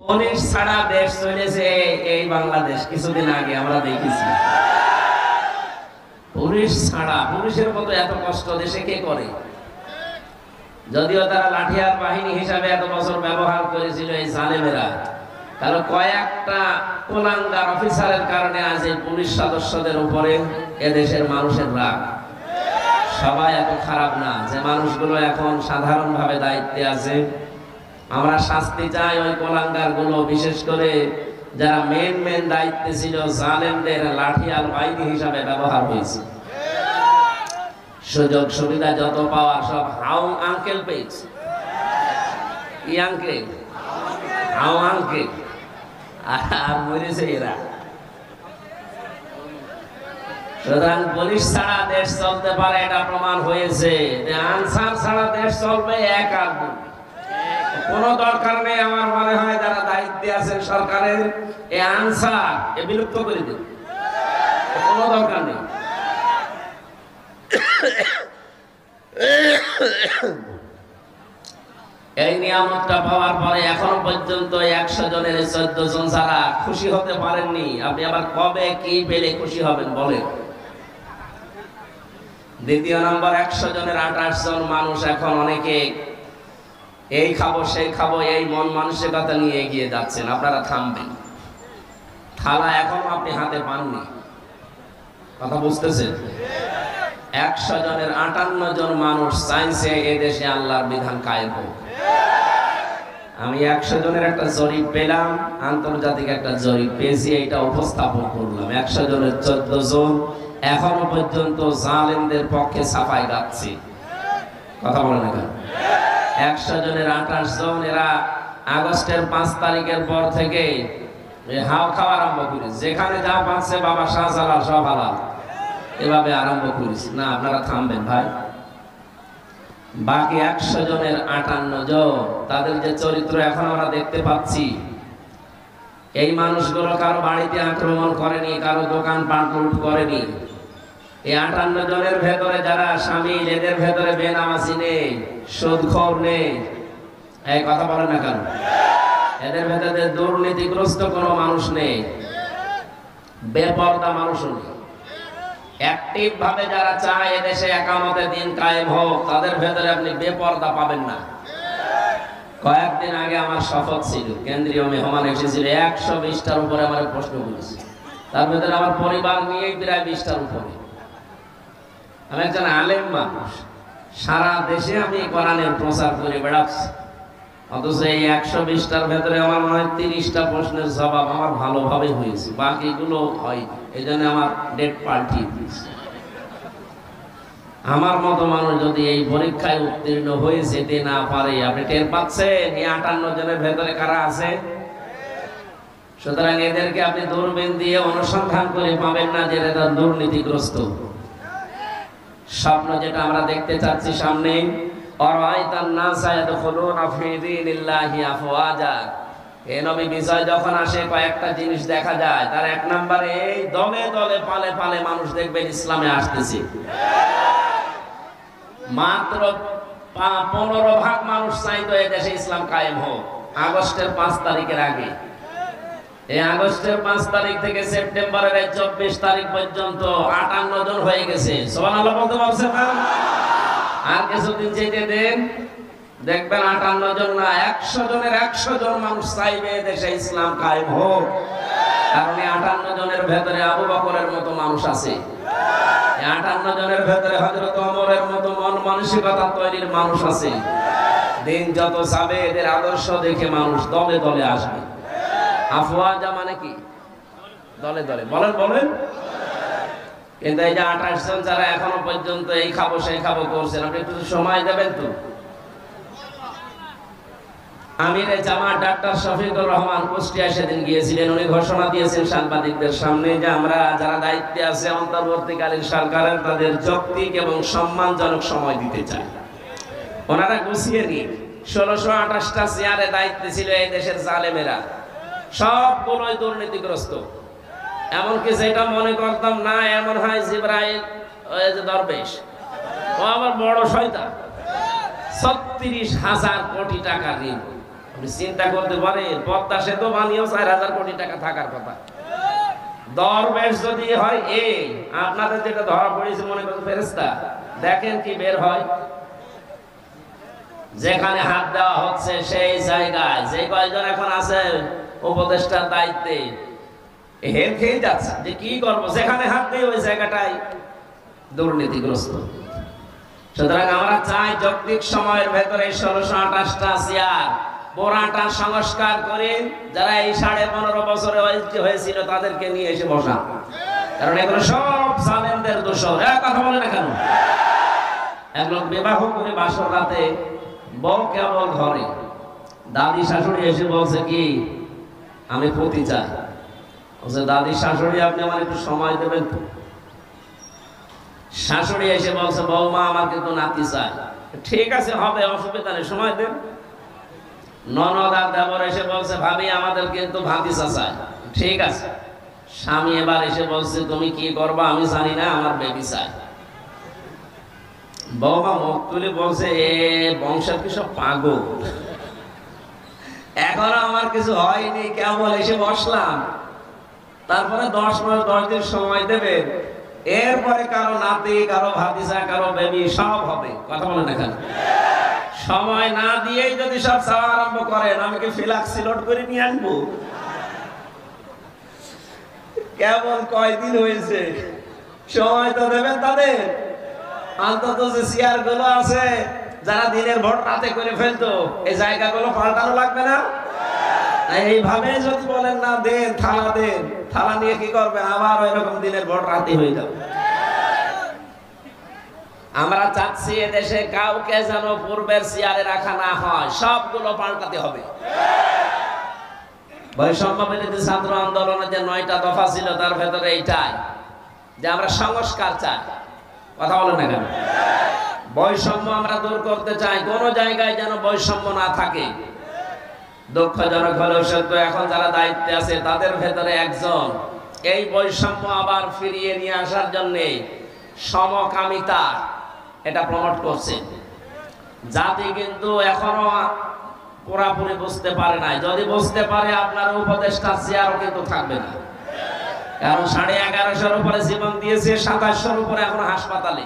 Police ছাড়া দেশ চলেছে এই বাংলাদেশ, কিছুদিন আগে আমরা দেখেছি। পুলিশ ছাড়া, পুলিশের মতো এত কষ্ট দেশে কে করে? যদিও তারা লাঠিয়ার বাহিনী হিসাবে এত বছর ব্যবহার করেছিল এই জালেমেরা, কারণ কয়েকটা কুলাঙ্গার অফিসারের কারণে আজ এই পুলিশ সদস্যদের উপরে এদেশের মানুষের রাগ। সবাই এত খারাপ না যে মানুষগুলো এখন সাধারণভাবে দায়িত্বে আছে। আমরা শাস্তি চাই ওই কুলাঙ্গার গুলো, বিশেষ করে যারা মেন দায়িত্বে ছিল, জালেমদের লাঠিয়াল বাহিনী হিসাবে ব্যবহার হয়েছে। সুযোগ সুবিধা যত পাওয়ার সব হাউ আঙ্কেল পেয়েছে। কি আঙ্কেল? How uncle. আর মরেছে এরা। সুতরাং পুলিশ ছাড়া দেশ চলতে পারে এটা প্রমাণ হয়েছে। আনসার ছাড়া দেশ চলবে এক আগুন। কোনো দরকার নেই আমার মনে হয় যারা দায়িত্বে আছেন সরকারের, এই আনসার বিলুপ্ত করে দিন, কোনো দরকার নেই। এই নিয়ামতটা পাওয়ার পরে এখনো পর্যন্ত 100 জনের 14 জন যারা খুশি হতে পারেননি, আপনি আবার কবে কি পেলে খুশি হবেন বলেন? দ্বিতীয় নম্বর, 100 জনের 28 জন মানুষ এখন অনেকে এই খাবো সেই খাবো এই মন মানসিকতা নিয়ে এগিয়ে যাচ্ছেন। আপনারা থামবেন। থালা এখনো আপনি হাতে পাননি, কথা বুঝতেছেন? 100 জনের 58 জন মানুষ চাইছে এদেশে আল্লাহর বিধান কায়েম হোক। আমি 100 জনের একটা জরিপ পেলাম, আন্তর্জাতিক একটা জরিপ পেয়েছি, এটা উপস্থাপন করলাম। 100 জনের 14 জন এখনো পর্যন্ত জালেমদের পক্ষে সাফাই গাচ্ছে। কথা বলেন না কেন? 100 জনের 28 জন এরা আগস্টের 5 তারিখের পর থেকে হাও খাওয়া আরম্ভ করেছে। যেখানে যা পাচ্ছে বাবা শাহজালাল সব হালাল, এভাবে আরম্ভ করেছে। না, আপনারা থামবেন ভাই। বাকি 100 জনের 58 জন, তাদের যে চরিত্র এখন আমরা দেখতে পাচ্ছি, এই মানুষগুলো কারো বাড়িতে আক্রমণ করেনি, কারো দোকান পাট লুট করেনি। এই 58 জনের ভেতরে যারা শামিল, এদের ভেতরে বেনামাজি নেই, সুদখোর নেই। এই কথা বলেন না কেন? এদের ভেতরে দুর্নীতিগ্রস্ত কোনো মানুষ নেই, বেপরদা মানুষও নেই। অ্যাক্টিভ ভাবে যারা চায় এদেশে একামতে দিন কায়েম হোক, তাদের ভেতরে আপনি বেপরদা পাবেন না। কয়েকদিন আগে আমার শপথ ছিল, কেন্দ্রীয় মেহমান এসেছিল, 120টার উপরে আমার প্রশ্ন করেছে। তার ভেতরে আমার পরিবার নিয়ে প্রায় 20টার উপরে। আমি একজন আলেম মানুষ, সারা দেশে আমি কোরআনের প্রচার করে বেড়াচ্ছি, অথচ এই 120টার ভেতরে আমার মনে হয় 30টা প্রশ্নের জবাব আমার ভালোভাবে হয়েছে, বাকিগুলো হয়। এই জন্য আমার ডেট পাল্টিয়ে দিয়েছে। আমার মতো মানুষ যদি এই পরীক্ষায় উত্তীর্ণ হয়ে যেতে না পারে, আপনি টের পাচ্ছেন এই 58 জনের ভেতরে কারা আছে? সুতরাং এদেরকে আপনি দূরবীন দিয়ে অনুসন্ধান করে পাবেন না যে এরা দুর্নীতিগ্রস্ত। স্বপ্ন যেটা আমরা দেখতে চাচ্ছি সামনে, এই নবী বিজয় যখন আসে কয়েকটা জিনিস দেখা যায়। তার 1 নম্বরে এই দলে দলে পালে পালে মানুষ দেখবেন ইসলামে আসতেছে। মাত্র 15% মানুষ চাইতো এই দেশে ইসলাম কায়েম হোক আগস্টের 5 তারিখের আগে। এই আগস্টের 5 তারিখ থেকে সেপ্টেম্বরের 24 তারিখ পর্যন্ত 58 জন হয়ে গেছে। সুবহানাল্লাহ বলতে পারছেন না? আর কিছুদিন যেতে দেন, দেখবেন 58 জন না, 100 জনের 100 জন মানুষ চাইবে দেশে ইসলাম কায়েম হোক। কারণ এই 58 জনের ভেতরে আবু বকরের মতো মানুষ আছে, এই 58 জনের ভেতরে হযরত ওমরের মতো মন মানসিকতা তৈরির মানুষ আছে। দিন যত যাবে এদের আদর্শ দেখে মানুষ দলে দলে আসবে। আফওয়াজা মানে কি? দলে দলে। বলেন বলেন। কিন্তু এই যে 28 জন যারা এখনো পর্যন্ত এই খাবো সেই খাবো করছেন, আপনি একটু সময় দেবেন তো। আমিরে জামাত ডাক্তার শফিকুর রহমান কুষ্টিয়া সেদিন গিয়েছিলেন। উনি ঘোষণা দিয়েছেন সাংবাদিকদের সামনে যে আমরা যারা দায়িত্বে আছে অন্তর্বর্তীকালীন সরকারের, তাদের যৌক্তিক এবং সম্মানজনক সময় দিতে চাই। ওনারা গুছিয়ে নিন। 1628টা চেয়ারে দায়িত্বে ছিল এই দেশের জালেমেরা, সবগুলোই দুর্নীতিগ্রস্ত। এমনকি যেটা মনে করতাম না, এমন হয় জিবরাইল ওই যে দরবেশ, ও আবার বড় শয়তান। 36,000 কোটি টাকা ঋণ, আপনি চিন্তা করতে পারেন, পদ্মা সেতু বানিয়েও 4,000 কোটি টাকা থাকার কথা। দরবেশ যদি হয় এই আপনাদের যেটা ধরা পড়েছে মনে করেন ফেরেশতা, দেখেন কি বের হয়। যেখানে হাত দেওয়া হচ্ছে সেই জায়গায় যে কয়জন এখন আছে উপদেষ্টার দায়িত্বে হের খেয়ে যাচ্ছে যে কি করবো, যেখানে হাত দেয় ওই জায়গাটাই দুর্নীতিগ্রস্ত। সুতরাং আমরা চাই যৌক্তিক সময়ের ভেতরে 1628টা চেয়ার পুরাটা সংস্কার করে যারা এই 15.5 বছরে হয়েছিল তাদেরকে নিয়ে এসে বসা, কারণ এগুলো সব জালেমদের দোষর। কথা বলে না কেন? এক লোক বিবাহ করে বাসর রাতে বউ কেবল ঘরে, দাদি শাশুড়ি এসে বলছে কি আমি পতি চাই। বলছে দাদি শাশুড়ি আপনি আমার একটু সময় দেবেন তো। শাশুড়ি এসে বলছে বৌমা আমার কিন্তু নাতি চাই। ঠিক আছে হবে, অসুবিধা নেই, সময় দেন। ননদ আর দেবর এসে বলছে ভাবি আমাদের কিন্তু ভাতিজা চাই। ঠিক আছে। স্বামী এবার এসে বলছে তুমি কি করবা আমি জানি না, আমার বেবি চাই। বৌমা মুখ তুলে বলছে এ বংশের কি সব পাগল, এখনো আমার কিছু হয়নি, কেবল এসে বসলাম, তারপরে 10 মাস 10 দিন সময় দেবে, এরপরে কারো নাতি কারো ভাতিজা কারো বেবি সব হবে। কথা বলে না কেন? সময় না দিয়েই যদি সব চাওয়া আরম্ভ করেন আমি কি ফিলাক্সি লোড করে নিয়ে আনবো? কেবল কয়দিন হয়েছে, সময় তো দেবেন তাদের। অন্তত যে চেয়ার গুলো আছে যারা দিনের ভোট রাতে করে ফেলতো এই জায়গাগুলো পাল্টানো লাগবে না? এইভাবে যদি বলেন না দেন থালা দেন, থালা নিয়ে কি করবে? আবার ওই রকম দিনের ভোট রাতে হয়ে যাবে। আমরা চাচ্ছি এদেশে কাউকে যেন পূর্বের চেয়ারে রাখা না হয়, সবগুলো পাল্টাতে হবে। বৈষম্য বিরোধী ছাত্র আন্দোলনের যে 9টা দফা ছিল তার ভেতরে এইটাই যে আমরা সংস্কার চাই। কথা বলেন না কেন? বৈষম্য আমরা দূর করতে চাই, কোন জায়গায় যেন বৈষম্য না থাকে। দুঃখজনক হলেও সত্য এখন যারা দায়িত্বে আছে তাদের ভেতরে একজন এই বৈষম্য আবার ফিরিয়ে নিয়ে আসার জন্য সমকামিতা এটা প্রমোট করছে। জাতি কিন্তু এখনো পুরাপুরি বুঝতে পারে নাই। যদি বুঝতে পারে আপনার উপদেষ্টা চেয়ারও কিন্তু থাকবে না, কারণ 1150-এর উপরে জীবন দিয়েছে, 2700-এর উপরে এখন হাসপাতালে।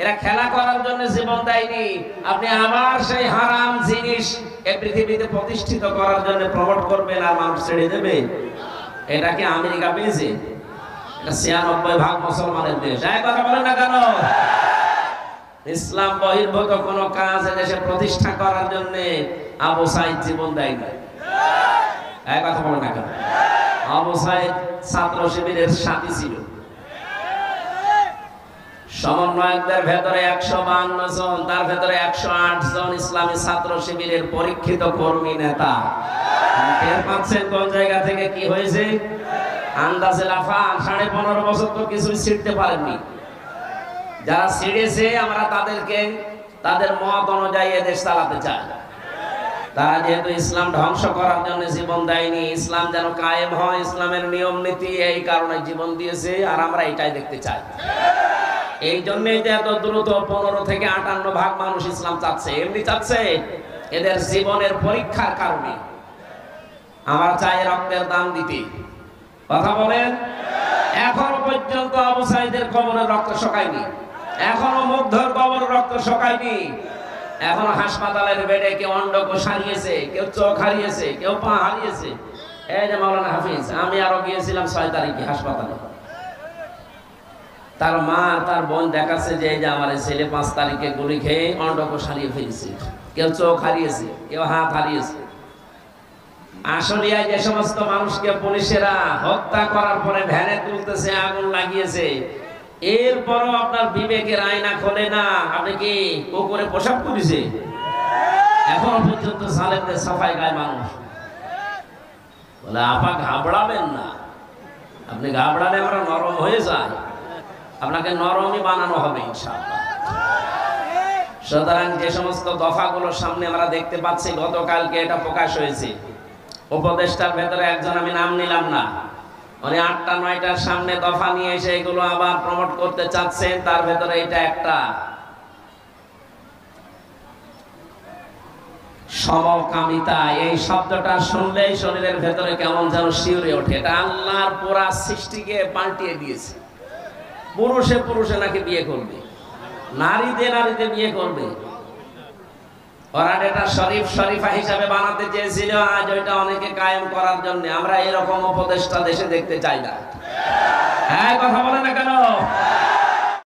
এরা খেলা করার জন্য জীবন দেয়নি, আপনি আবার সেই হারাম জিনিস এই পৃথিবীতে প্রতিষ্ঠিত করার জন্য প্রমোট করবেন আর মানুষ ছেড়ে দেবে। এটা কি আমেরিকা পেয়েছে? এটা 96% মুসলমানের দেশ। এক কথা বলেন না কেন? ইসলাম বহির্ভূত কোন কাজ এদেশে প্রতিষ্ঠা করার জন্য আবু সাইদ জীবন দেয়নি। এক কথা বলেন না কেন? আবু সাইদ ছাত্র শিবিরের সাথী ছিল। সমন্বয়কদের ভেতরে 152 জন, তার ভেতরে 108 জন ইসলামী ছাত্র শিবিরের পরীক্ষিত কর্মী নেতা। টের পাচ্ছেন কোন জায়গা থেকে কি হয়েছে? আন্দাজে লাফান। 15.5 বছর তো কিছুই ছিঁড়তে পারেননি। যারা ছিঁড়েছে আমরা তাদেরকে তাদের মত অনুযায়ী এদেশ চালাতে চাই। তারা যেহেতু ইসলাম ধ্বংস করার জন্য জীবন দেয়নি, ইসলাম যেন কায়েম হয়, ইসলামের নিয়ম নীতি, এই কারণে জীবন দিয়েছে, আর আমরা এটাই দেখতে চাই। এই জন্যই যে এত দ্রুত 15 থেকে 58% মানুষ ইসলাম চাচ্ছে। এমনি চাচ্ছে এদের জীবনের পরীক্ষার কারণে। আমরা চাই রক্তের দাম দিতে। কথা বলেন? এখনো পর্যন্ত আবু সাইদের কবরের রক্ত শুকায়নি, এখনো মুগ্ধর কবরের রক্ত শুকায়নি। এখনো হাসপাতালের বেডে কেউ অন্ডকোষ হারিয়েছে, কেউ চোখ হারিয়েছে, কেউ পা হারিয়েছে। এই যে মাওলানা হাফিজ, আমি আরো গিয়েছিলাম 6 তারিখে হাসপাতালে। তার মা তার বোন দেখাচ্ছে যে এই যে আমার ছেলে 5 তারিখে গুলি খেয়ে অন্ডকোষ হারিয়ে ফেলেছে, কেউ চোখ হারিয়েছে, কেউ হাত হারিয়েছে। আসলে যে সমস্ত মানুষকে পুলিশেরা হত্যা করার পরে ভ্যানে তুলতেছে, আগুন লাগিয়েছে, এরপরও আপনার বিবেকের আয়না খোলে না। আপনি কি কুকুরে পোশাক করেছে? এখনো পর্যন্ত সালেমদের সাফাই গায় মানুষ। বলে আপা ঘাবড়াবেন না, আপনি ঘাবড়ালে আমরা নরম হয়ে যাই, আপনাকে নরমই বানানো হবে ইনশাআল্লাহ। সুতরাং যে সমস্ত দফাগুলোর সামনে আমরা দেখতে পাচ্ছি, গতকালকে এটা প্রকাশ হয়েছে। উপদেষ্টার ভেতরে একজন, আমি নাম নিলাম না, উনি 8টা-9টার সামনে দফা নিয়ে এসে এগুলো আবার প্রমোট করতে চাচ্ছেন। তার ভেতরে এটা একটা সমকামিতা, এই শব্দটা শুনলেই শরীরের ভেতরে কেমন যেন শিউরে ওঠে। এটা আল্লাহর পুরা সৃষ্টিকে পাল্টিয়ে দিয়েছে। পুরুষে পুরুষে নাকি বিয়ে করবে, নারীতে নারীতে বিয়ে করবে। ওরা এটা শরীফ শরীফা হিসাবে বানাতে চেয়েছিল, আজ ওইটা অনেকে কায়েম করার জন্য। আমরা এরকম উপদেষ্টা দেশে দেখতে চাই না। হ্যাঁ, কথা বলে না কেন?